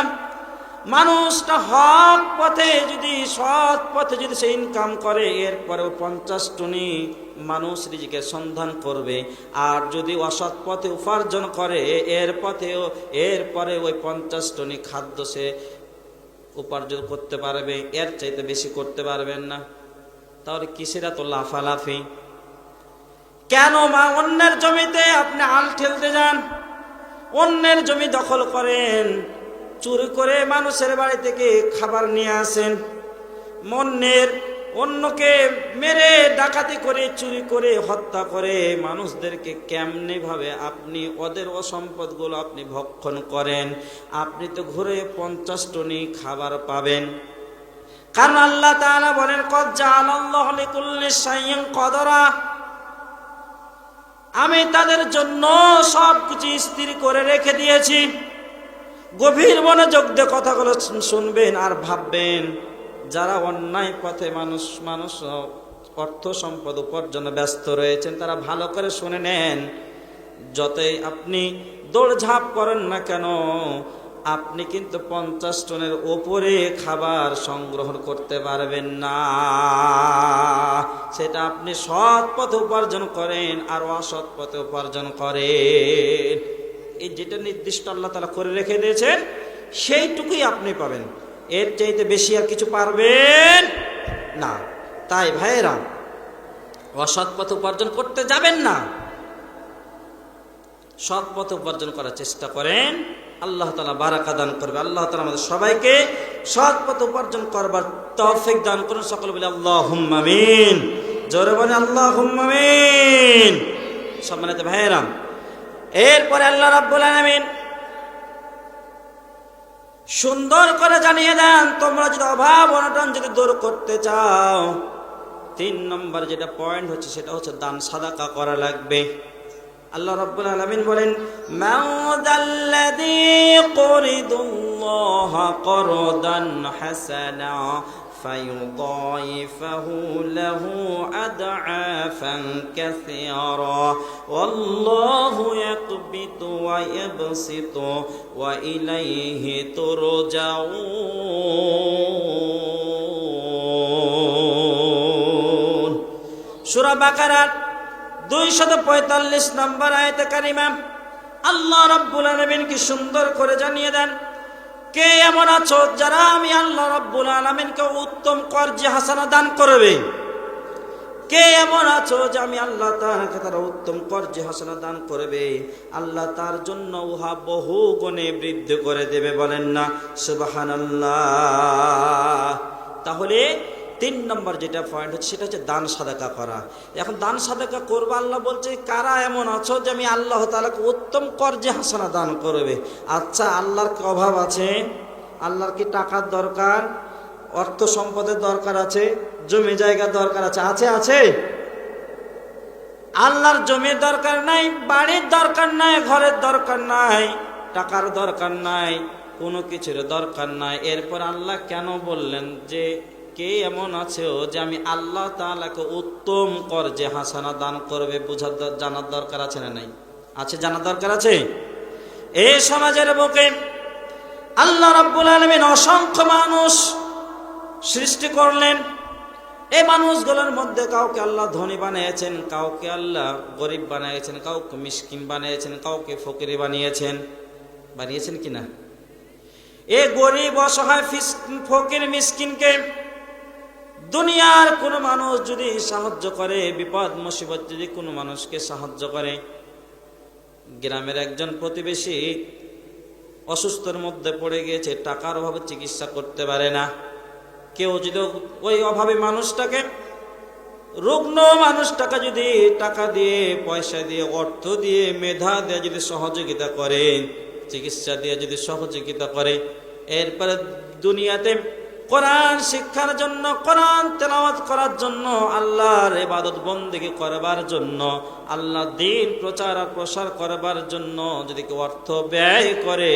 মানুষটা হক পথে যদি, সৎ পথে যদি সে ইনকাম করে, এরপরেও 50 টনই মানুষ রিজিকের সন্ধান করবে। আর যদি অসৎ পথে উপার্জন করে, এরপরে ওই 50 টনই খাদ্য সে উপার্জন করতে পারবে, এর চাইতে বেশি করতে পারবেন না। তাহলে কিসের এত লাফালাফি? কেন অন্যের জমিতে আপনি আল ঠেলতে যান, অন্যের জমি দখল করেন, চুরি করে মানুষের বাড়ি থেকে খাবার নিয়ে আসেন, অন্যকে মেরে ডাকাতি করে, চুরি করে, হত্যা করে মানুষদেরকে কেমনে ভাবে আপনি ওদের অসম্পদগুলো আপনি ভক্ষণ করেন? আপনি তো ঘুরে 50 টনই খাবার পাবেন। কারণ আল্লাহ তাআলা বলেন কদ জাআলাল্লাহু লিকুল্লি শাইইন কদরা। আমি তাদের জন্য সব কিছু স্থির করে রেখে দিয়েছি। গভীর মনোযোগ দিয়ে কথাগুলো শুনবেন আর ভাববেন। যারা অন্যায় পথে মানুষ অর্থ সম্পদ উপার্জনে ব্যস্ত রয়েছেন, তারা ভালো করে শুনে নেন। যতই আপনি দৌড়ঝাঁপ করেন না কেন, আপনি কিন্তু 50 টনের ওপরে খাবার সংগ্রহ করতে পারবেন না। সেটা আপনি সৎ পথে উপার্জন করেন আর অসৎ পথে উপার্জন করেন। এই যেটা নির্দিষ্ট আল্লাহ তাআলা করে রেখে দিয়েছেন, সেইটুকুই আপনি পাবেন, এর চাইতে বেশি আর কিছু পারবেন না। তাই ভাইয়েরা, অসৎ পথে উপার্জন করতে যাবেন না, সৎ পথে উপার্জন করার চেষ্টা করেন। আল্লাহ তাআলা বারাকা দান করবে। আল্লাহ তাআলা আমাদের সবাইকে সৎ পথে উপার্জন করবার তৌফিক দান করুন। সকলে বলি আল্লাহুম্মা আমিন। জোরে বলি আল্লাহুম্মা আমিন। সম্মানিত ভাইয়েরা, এরপরে আল্লাহ রাব্বুল আলামিন সুন্দর করে জানিয়ে দেন, তোমরা যদি অভাব অনটন যদি দূর করতে চাও, 3 নম্বর যেটা পয়েন্ট হচ্ছে সেটা হচ্ছে দান সাদাকা করা লাগবে। আল্লাহ রাব্বুল আলামিন বলেন মাউদাল্লাযী করিদুল্লাহ করদান হাসানা ফায়ুদাইফাহু লাহু আদআফান কাসীরা ওয়াল্লাহু ইয়াকবিতু ওয়া ইয়াবসিতু ওয়া ইলাইহি তুরজাউন। সূরা বাকারা 245 নম্বর আয়াতে কারিমা আল্লাহ রাব্বুল আলামিন কি সুন্দর করে জানিয়ে দেন, কে এমন আছো যারা আমি আল্লাহ রাব্বুল আলামিনকে উত্তম কর্জে হাসানা দান করবে? কে এমন আছো যে আমি আল্লাহ তাআলাকে তারা উত্তম কর্জে হাসানা দান করবে, আল্লাহ তার জন্য উহা বহু গুণে বৃদ্ধি করে দেবে? বলেন না সুবহানাল্লাহ। তাহলে 3 নম্বর যেটা পয়েন্ট হচ্ছে সেটা হচ্ছে দান সাদাকা করা। এখন দান সাদাকা করবো, আল্লাহ বলছে কারা এমন আছো যে আমি আল্লাহ তাআলাকে উত্তম কর্জে হাসানা দান করবে। আচ্ছা, আল্লাহর কি অভাব আছে? আল্লাহর কি টাকার দরকার, অর্থ সম্পদের দরকার আছে, জমি জায়গার দরকার আছে? আছে আছে? আল্লাহর জমির দরকার নাই, বাড়ির দরকার নাই, ঘরের দরকার নাই, টাকার দরকার নাই, কোনো কিছুর দরকার নাই। এরপর আল্লাহ কেন বললেন যে কে এমন আছে যে আমি আল্লাহ তাআলাকে উত্তম কর্জে হাসানা দান করবে? বুঝার জানার দরকার আছে না নাই? আছে, জানার দরকার আছে। এই সমাজের বুকে আল্লাহ রাব্বুল আলামিন অসংখ্য মানুষ সৃষ্টি করলেন। এই মানুষগুলোর মধ্যে কাউকে আল্লাহ ধনী বানিয়েছেন, কাউকে আল্লাহ গরিব বানিয়েছেন, কাউকে মিসকিন বানিয়েছেন, কাউকে ফকির বানিয়েছেন। বানিয়েছেন কিনা? এই গরিব অসহায় ফকির মিসকিনকে দুনিয়ার কোনো মানুষ যদি সাহায্য করে, বিপদ মুসিবত যদি কোনো মানুষকে সাহায্য করে, গ্রামের একজন প্রতিবেশী অসুস্থর মধ্যে পড়ে গিয়েছে, টাকার অভাবে চিকিৎসা করতে পারে না, কেউ যদি ওই অভাবী মানুষটাকে, রুগ্ন মানুষটাকে যদি টাকা দিয়ে, পয়সা দিয়ে, অর্থ দিয়ে, মেধা দিয়ে যদি সহযোগিতা করে, চিকিৎসা দিয়ে যদি সহযোগিতা করে, এরপরে দুনিয়াতে কোরআন শিক্ষার জন্য, কোরআন তেলাওয়াত করার জন্য, আল্লাহর ইবাদত বন্দেগী করবার জন্য, আল্লাহ দ্বীন প্রচার আর প্রসার করবার জন্য যদি কেউ অর্থ ব্যয় করে,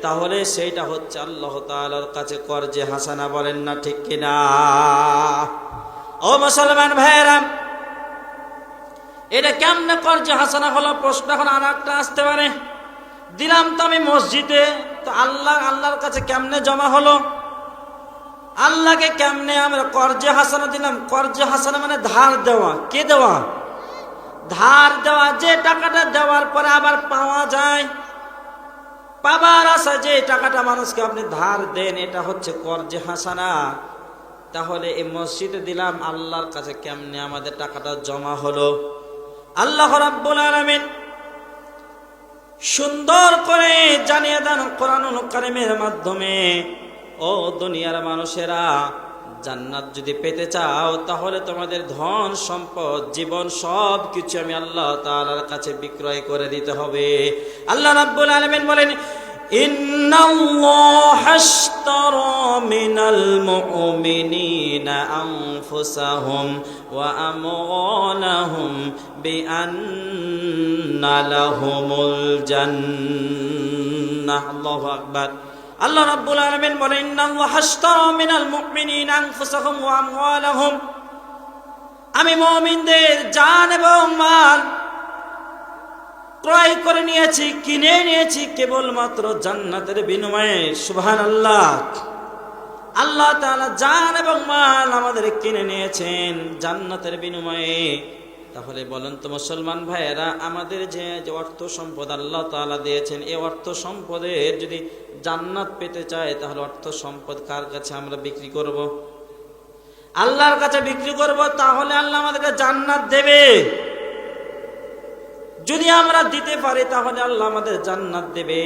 তাহলে সেইটা হচ্ছে আল্লাহ তাআলার কাছে কর্জে হাসানা। বলেন না ঠিক কিনা? ও মুসলমান ভাইয়েরা, এটা কেমনে কর্জে হাসানা হলো? প্রশ্ন এখন আর একটা আসতে পারে, দিলাম তো আমি মসজিদে, তো আল্লাহর কাছে কেমনে জমা হলো? আল্লাহকে কেমনে আমরা কর্জে হাসানা দিলাম? কর্জে হাসানা মানে ধার দেওয়া। কে দেওয়া? ধার দেওয়া। যে টাকাটা দেওয়ার পরে আবার পাওয়া যায়, পাবার আশা যে টাকাটা মানুষকে আপনি ধার দেন, এটা হচ্ছে কর্জে হাসানা। তাহলে এই মসজিদে দিলাম, আল্লাহর কাছে কেমনে আমাদের টাকাটা জমা হলো? আল্লাহ রাব্বুল আলামিন সুন্দর করে জানিয়ে দেন কোরআনুল কারীমের মাধ্যমে, ও দুনিয়ার মানুষেরা, জান্নাত যদি পেতে চাও তাহলে তোমাদের ধন সম্পদ, জীবন, সব কিছু আমি আল্লাহ তাআলার কাছে বিক্রয় করে দিতে হবে। আল্লাহ রাব্বুল আলামিন বলেন, ইন্নাল্লাহা আশতারা মিনাল মুমিনিনা আনফুসাহুম ওয়া আমওয়ালাহুম বিআন্না লাহুমুল জান্নাহ। আল্লাহু আকবার। আল্লাহ রাব্বুল আলামিন বলেন, ইন্নাল্লাহা আশতারা মিনাল মুমিনিনা আনফুসাহুম ওয়া আমওয়ালাহুম, আমি মুমিনদের জান এবং মাল ক্রয় করে নিয়েছি, কিনে নিয়েছি কেবলমাত্র জান্নাতের বিনিময়ে। সুবহানাল্লাহ। আল্লাহ তাআলা জান এবং মাল আমাদের কিনে নিয়েছেন জান্নাতের বিনিময়ে। তাহলে বলেন তো মুসলমান ভাইয়েরা, আমাদের যে অর্থ সম্পদ আল্লাহ তাআলা দিয়েছেন, এই অর্থ সম্পদের যদি জান্নাত পেতে চায়, তাহলে অর্থ সম্পদ কার কাছে আমরা বিক্রি করব? আল্লাহর কাছে বিক্রি করব। তাহলে আল্লাহ আমাদেরকে জান্নাত দেবে। যদি আমরা দিতে পারি তাহলে আল্লাহ আমাদের জান্নাত দেবে।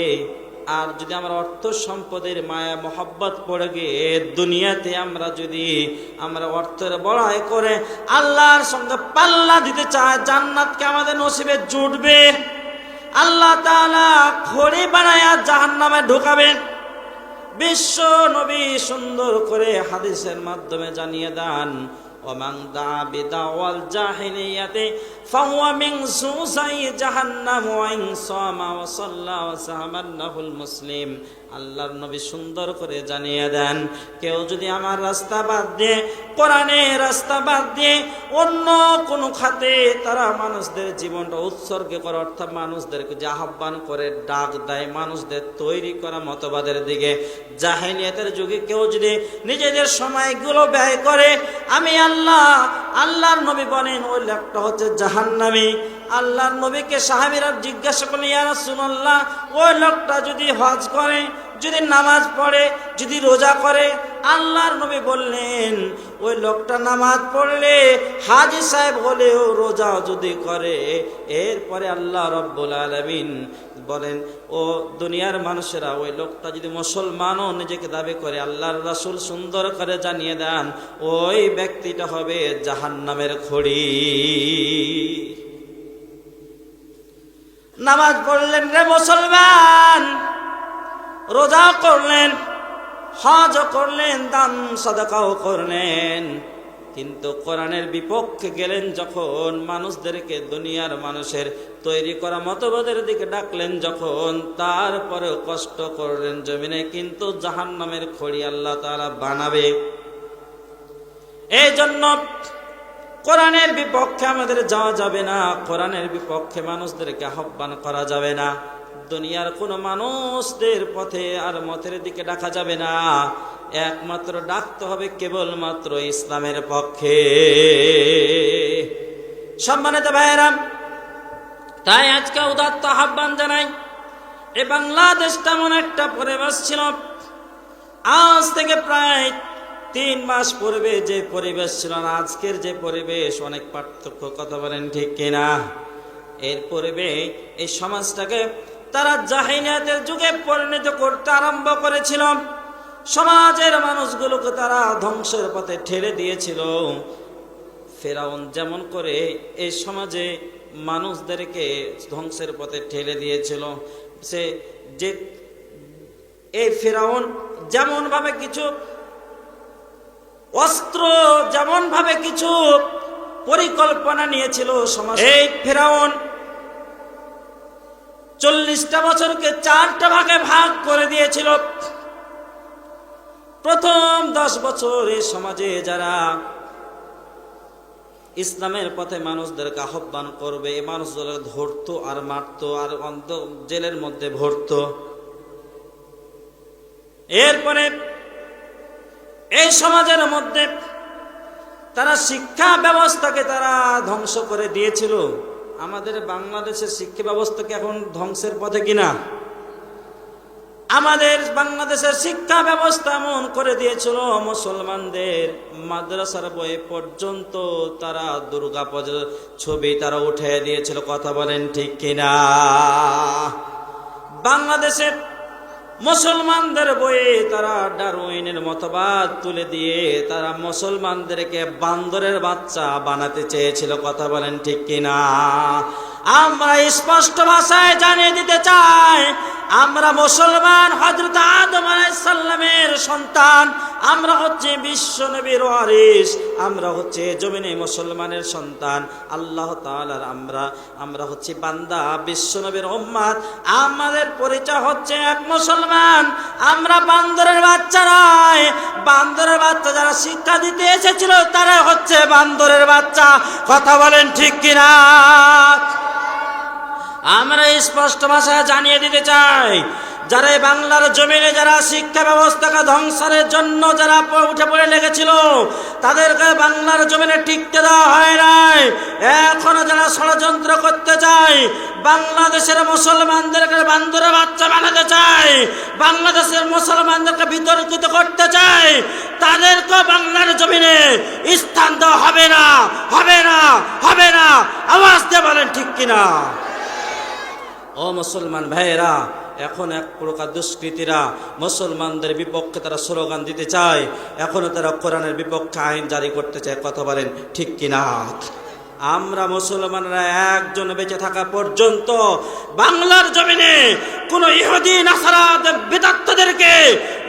আর যদি আমরা অর্থ সম্পদের মায়া মোহাব্বত পড়ে গিয়ে দুনিয়াতে আমরা অর্থের বড়াই করে আল্লাহর সঙ্গে পাল্লা দিতে চাই, জান্নাতকে আমাদের নসিবে জুটবে। আল্লাহ তাআলা খড়ি বানায়া জাহান্নামে ঢোকাবেন। বিশ্ব নবী সুন্দর করে হাদিসের মাধ্যমে জানিয়ে দেন, ওমান দা বিদাওয়াল জাহিলিয়াতে ফাহুয়া মিন সুসাই জাহান্নাম ওয়া ইন সামা ওয়া সাল্লা ওয়া সাহাবান্নাহুল মুসলিম। আল্লাহর নবী সুন্দর করে জানিয়ে দেন, কেউ যদি আমার রাস্তা বাদ দিয়ে, কোরআনের রাস্তা বাদ দিয়ে অন্য কোনো খাতে তারা মানুষদের জীবনটা উৎসর্গ করে, অর্থাৎ মানুষদেরকে যে আহ্বান করে, ডাক দেয় মানুষদের তৈরি করা মতবাদের দিকে, জাহিলিয়াতের যুগে কেউ যদি নিজেদের সময়গুলো ব্যয় করে, আমি আল্লাহর নবী বলেন ওই লোকটা হচ্ছে জাহান্নামী। আল্লাহর নবীকে সাহাবীরা জিজ্ঞাসা করলেন, ইয়া রাসূলুল্লাহ, ওই লোকটা যদি হজ করে, যদি নামাজ পড়ে, যদি রোজা করে, আল্লাহর নবী বললেন ওই লোকটা নামাজ পড়লে, হাজী সাহেব হলেও রোজা যদি করে, এরপরে আল্লাহ রাব্বুল আলামিন বলেন ও দুনিয়ার মানুষেরা, ওই লোকটা যদি মুসলমানও নিজেকে দাবি করে, আল্লাহর রাসূল সুন্দর করে জানিয়ে দেন ওই ব্যক্তিটা হবে জাহান্নামের খড়ি। নামাজ পড়লেন রে মুসলমান, রোজা করলেন, হজও করলেন, দান সাদাকাও করলেন, কিন্তু কোরআনের বিপক্ষে গেলেন যখন, মানুষদেরকে দুনিয়ার মানুষের তৈরি করা মতবাদের দিকে ডাকলেন যখন, তারপরেও কষ্ট করলেন জমিনে, কিন্তু জাহান্নামের খড়ি আল্লাহ তাআলা বানাবে। এই জন্য কোরআনের বিপক্ষে আমাদের যাওয়া যাবে না, কোরআনের বিপক্ষে মানুষদেরকে আহ্বান করা যাবে না, দুনিয়ার কোন মানুষদের পথে আর মতের দিকে ডাকা যাবে না, একমাত্র ডাকতে হবে কেবলমাত্র ইসলামের পক্ষে। সম্মানিত ভাইয়েরা, তাই আজকে উদাত্ত আহ্বান জানাই, এ বাংলাদেশটা এমন একটা পরিবেশ ছিল, আজ থেকে প্রায় 3 মাস পূর্বে যে পরিবেশ ছিল না আজকের যে পরিবেশ, অনেক পার্থক্য, কথা বলেন ঠিক কিনা? এর পূর্বে এই সমাজটাকে তারা জাহিলিয়াতের যুগে পরিণত করতে আরম্ভ করেছিল, সমাজের মানুষগুলোকে তারা ধ্বংসের পথে ঠেলে দিয়েছিল। ফেরাউন যেমন করে এই সমাজে মানুষদেরকে ধ্বংসের পথে ঠেলে দিয়েছিল, সে যে এই ফেরাউন যেমন ভাবে কিছু অস্ত্র, যেমন ভাবে কিছু পরিকল্পনা নিয়েছিল সমাজ, এই ফেরাউন 40টা বছরকে 4টা ভাগে ভাগ করে দিয়েছিল। প্রথম 10 বছর এই সমাজে যারা ইসলামের পথে মানুষদেরকে আহ্বান করবে, মানুষদের ধরতো আর মারতো আর জেলের মধ্যে ভরতো। এরপরে এই সমাজের মধ্যে তারা শিক্ষা ব্যবস্থাকে তারা ধ্বংস করে দিয়েছিল। আমাদের বাংলাদেশের শিক্ষা ব্যবস্থাকে এখন ধ্বংসের পথে কিনা? আমাদের বাংলাদেশের শিক্ষা ব্যবস্থা এমন করে দিয়েছিল, মুসলমানদের মাদ্রাসার বই পর্যন্ত তারা দুর্গা পূজার ছবি তারা উঠে দিয়েছিল, কথা বলেন ঠিক কিনা? বাংলাদেশের মুসলমানদের বইয়ে তারা ডারউইনের মতবাদ তুলে দিয়ে তারা মুসলমানদেরকে বান্দরের বাচ্চা বানাতে চেয়েছিল, কথা বলেন ঠিক কিনা? আমরা স্পষ্ট ভাষায় জানিয়ে দিতে চাই, আমরা মুসলমান, হযরত আদম আলাইহিস সালামের সন্তান, আমরা হচ্ছে বিশ্ব নবীর ওয়ারিস, আমরা হচ্ছে জমিনে মুসলমানের সন্তান, আল্লাহ তাআলার আমরা হচ্ছে বান্দা, বিশ্ব নবীর উম্মত। আমাদের পরিচয় হচ্ছে এক মুসলমান, আমরা বান্দরের বাচ্চা নয়। বান্দরের বাচ্চা যারা শিক্ষা দিতে এসেছিল তারা হচ্ছে বান্দরের বাচ্চা, কথা বলেন ঠিক কিনা? আমরা স্পষ্ট ভাষায় জানিয়ে দিতে চাই, যারা বাংলার জমিনে যারা শিক্ষা ব্যবস্থাকে ধ্বংসের জন্য যারা উঠে পড়ে লেগেছিল, তাদেরকে বাংলার জমিনে টিকতে দেওয়া হয় নাই। এখনো যারা ষড়যন্ত্র করতে চায়, বাংলাদেশের মুসলমানদেরকে বান্দরের বাচ্চা বানাতে চায়, বাংলাদেশের মুসলমানদেরকে বিতর্কিত করতে চায়, তাদেরকে বাংলার জমিনে স্থান দেওয়া হবে না, হবে না, হবে না। আওয়াজ দিয়ে বলেন ঠিক কিনা? ও মুসলমান ভাইয়েরা, এখন এক প্রকার দুষ্কৃতীরা মুসলমানদের বিপক্ষে তারা স্লোগান দিতে চায়, এখনো তারা কোরআনের বিপক্ষে আইন জারি করতে চায়, কথা বলেন ঠিক কিনা? আমরা মুসলমানরা একজন বেঁচে থাকা পর্যন্ত বাংলার জমিনে কোন ইহুদি নাসারা বেদাত্তদেরকে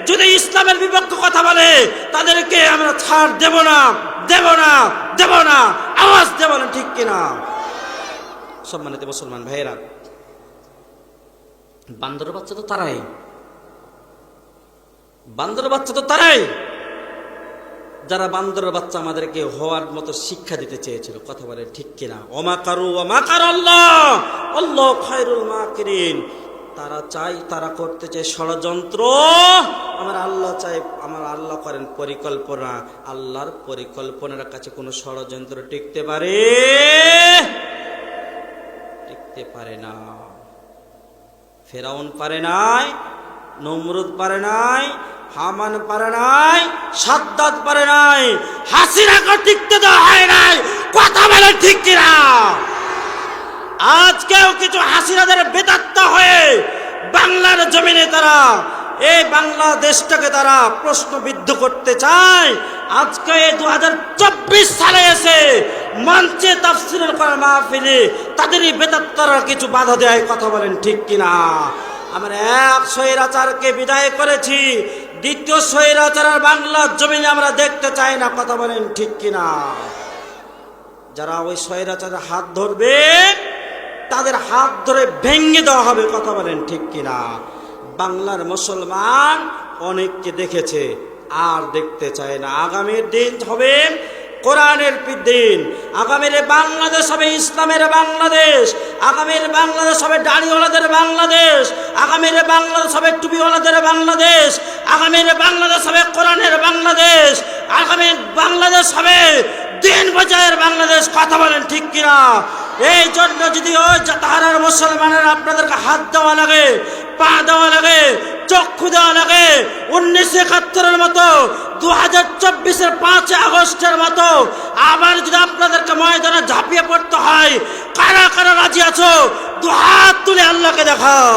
যদি ইসলামের বিপক্ষে কথা বলে তাদেরকে আমরা ছাড় দেব না, দেব না, দেব না। আওয়াজ দিয়ে বলেন ঠিক কিনা? সম্মানিত মুসলমান ভাইয়েরা, বান্দরের বাচ্চা তো তারাই, বান্দরের বাচ্চা তো তারাই যারা বান্দরের বাচ্চা আমাদেরকে হওয়ার মতো শিক্ষা দিতে চেয়েছিল, কথা বলে ঠিক কিনা? ওমা কারু ওমা কারাল্লাহ আল্লাহ খায়রুল মাকিরিন। তারা চাই, তারা করতে চায় ষড়যন্ত্র, আমার আল্লাহ চাই, আমার আল্লাহ করেন পরিকল্পনা। আল্লাহর পরিকল্পনার কাছে কোনো ষড়যন্ত্র টিকতে পারে? টিকতে পারে না। ফেরাউন পারে নাই, নমরুদ পারে নাই, হামান পারে নাই, সাদ্দাত পারে নাই, হাসিনাকে টিকতে দেওয়া হয় নাই। কথা বলে ঠিক কিনা? আজকেও কিছু হাসিনাদের বেদাত্তা হয়ে বাংলার জমিনে তারা এই বাংলাদেশটাকে তারা প্রশ্নবিদ্ধ করতে চায়। আজকে 2024 সালে এসে মঞ্চে তাফসীরের কোরআন মাহফিলে তাদেরই বেদাত্তারা কিছু বাধা দেয়। কথা বলেন ঠিক কিনা? আমরা এক স্বৈরাচারকে বিদায় করেছি, দ্বিতীয় স্বৈরাচার আর বাংলার জমিনে আমরা দেখতে চাই না। কথা বলেন ঠিক কিনা? যারা ওই স্বৈরাচারের হাত ধরবে তাদের হাত ধরে ভেঙে দেওয়া হবে। কথা বলেন ঠিক কিনা? বাংলার মুসলমান অনেককে দেখেছে, আর দেখতে চায় না। আগামীর দিন হবে কোরআনের দিন, আগামীর বাংলাদেশ হবে ইসলামের বাংলাদেশ, আগামীর বাংলাদেশ হবে দাড়িওয়ালাদের বাংলাদেশ, আগামীর বাংলাদেশ হবে টুপিওয়ালাদের বাংলাদেশ, আগামীর বাংলাদেশ হবে কোরআনের বাংলাদেশ, আগামীর বাংলাদেশ হবে দিন বজায়ের বাংলাদেশ। কথা বলেন ঠিক কিনা? এই জন্য যদি ওই তাহার মুসলমানের আপনাদেরকে হাত দেওয়া লাগে, পা দেওয়া লাগে, চক্ষু দেওয়া লাগে, 1971-এর মতো 2024-এর 5 আগস্টের মতো আবার যদি আপনাদেরকে ময়দানে ঝাঁপিয়ে পড়তে হয়, কারা কারা রাজি আছো? 2 হাত তুলে আল্লাহকে দেখাও।